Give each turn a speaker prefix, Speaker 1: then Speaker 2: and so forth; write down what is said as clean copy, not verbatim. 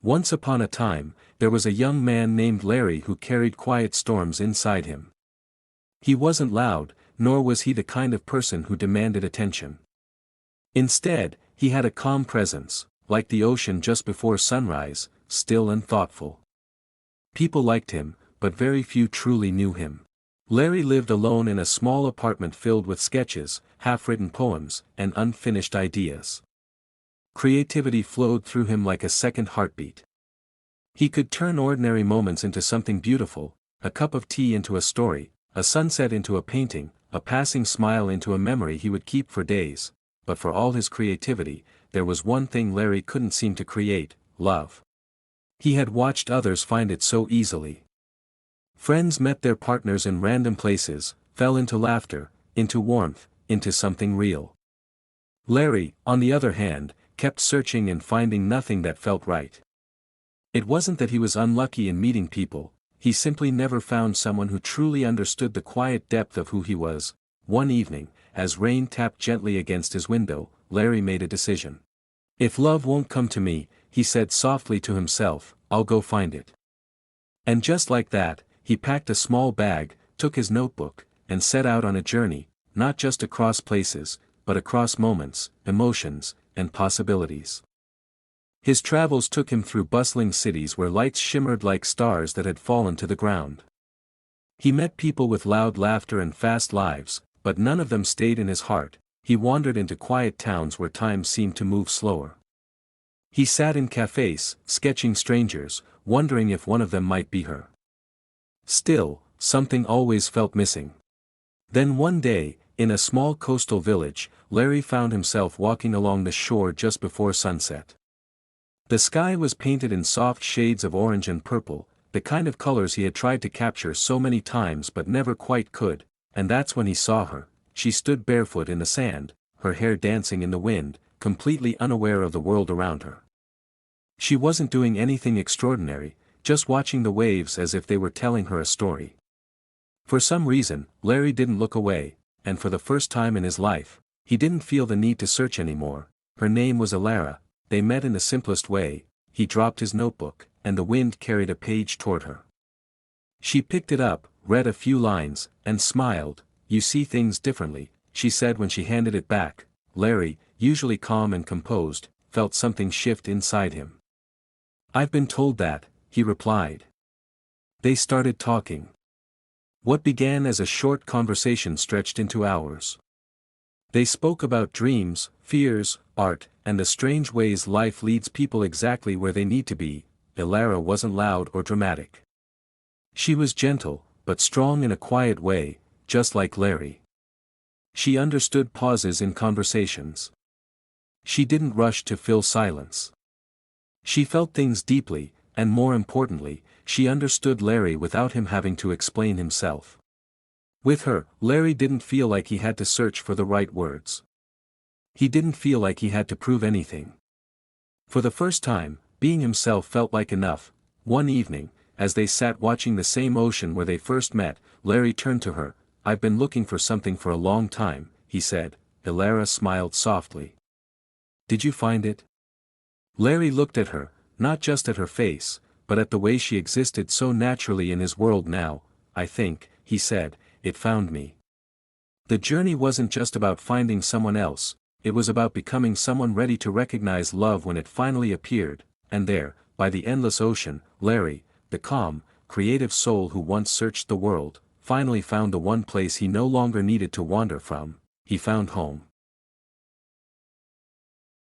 Speaker 1: Once upon a time, there was a young man named Larry who carried quiet storms inside him. He wasn't loud, nor was he the kind of person who demanded attention. Instead, he had a calm presence, like the ocean just before sunrise, still and thoughtful. People liked him, but very few truly knew him. Larry lived alone in a small apartment filled with sketches, half-written poems, and unfinished ideas. Creativity flowed through him like a second heartbeat. He could turn ordinary moments into something beautiful, a cup of tea into a story, a sunset into a painting, a passing smile into a memory he would keep for days. But for all his creativity, there was one thing Larry couldn't seem to create: love. He had watched others find it so easily. Friends met their partners in random places, fell into laughter, into warmth, into something real. Larry, on the other hand, kept searching and finding nothing that felt right. It wasn't that he was unlucky in meeting people, he simply never found someone who truly understood the quiet depth of who he was. One evening, as rain tapped gently against his window, Larry made a decision. "If love won't come to me," he said softly to himself, "I'll go find it." And just like that, he packed a small bag, took his notebook, and set out on a journey, not just across places, but across moments, emotions, and possibilities. His travels took him through bustling cities where lights shimmered like stars that had fallen to the ground. He met people with loud laughter and fast lives, but none of them stayed in his heart. He wandered into quiet towns where time seemed to move slower. He sat in cafes, sketching strangers, wondering if one of them might be her. Still, something always felt missing. Then one day, in a small coastal village, Larry found himself walking along the shore just before sunset. The sky was painted in soft shades of orange and purple, the kind of colors he had tried to capture so many times but never quite could, and that's when he saw her. She stood barefoot in the sand, her hair dancing in the wind, completely unaware of the world around her. She wasn't doing anything extraordinary, just watching the waves as if they were telling her a story. For some reason, Larry didn't look away, and for the first time in his life, he didn't feel the need to search anymore. Her name was Alara. They met in the simplest way. He dropped his notebook, and the wind carried a page toward her. She picked it up, read a few lines, and smiled. "You see things differently," she said when she handed it back. Larry, usually calm and composed, felt something shift inside him. "I've been told that," he replied. They started talking. What began as a short conversation stretched into hours. They spoke about dreams, fears, art, and the strange ways life leads people exactly where they need to be. Alara wasn't loud or dramatic. She was gentle, but strong in a quiet way, just like Larry. She understood pauses in conversations. She didn't rush to fill silence. She felt things deeply, and more importantly, she understood Larry without him having to explain himself. With her, Larry didn't feel like he had to search for the right words. He didn't feel like he had to prove anything. For the first time, being himself felt like enough. One evening, as they sat watching the same ocean where they first met, Larry turned to her. "I've been looking for something for a long time," he said. Alara smiled softly. "Did you find it?" Larry looked at her, not just at her face, but at the way she existed so naturally in his world now. "I think," he said, "it found me." The journey wasn't just about finding someone else, it was about becoming someone ready to recognize love when it finally appeared. And there, by the endless ocean, Larry, the calm, creative soul who once searched the world, finally found the one place he no longer needed to wander from. He found home.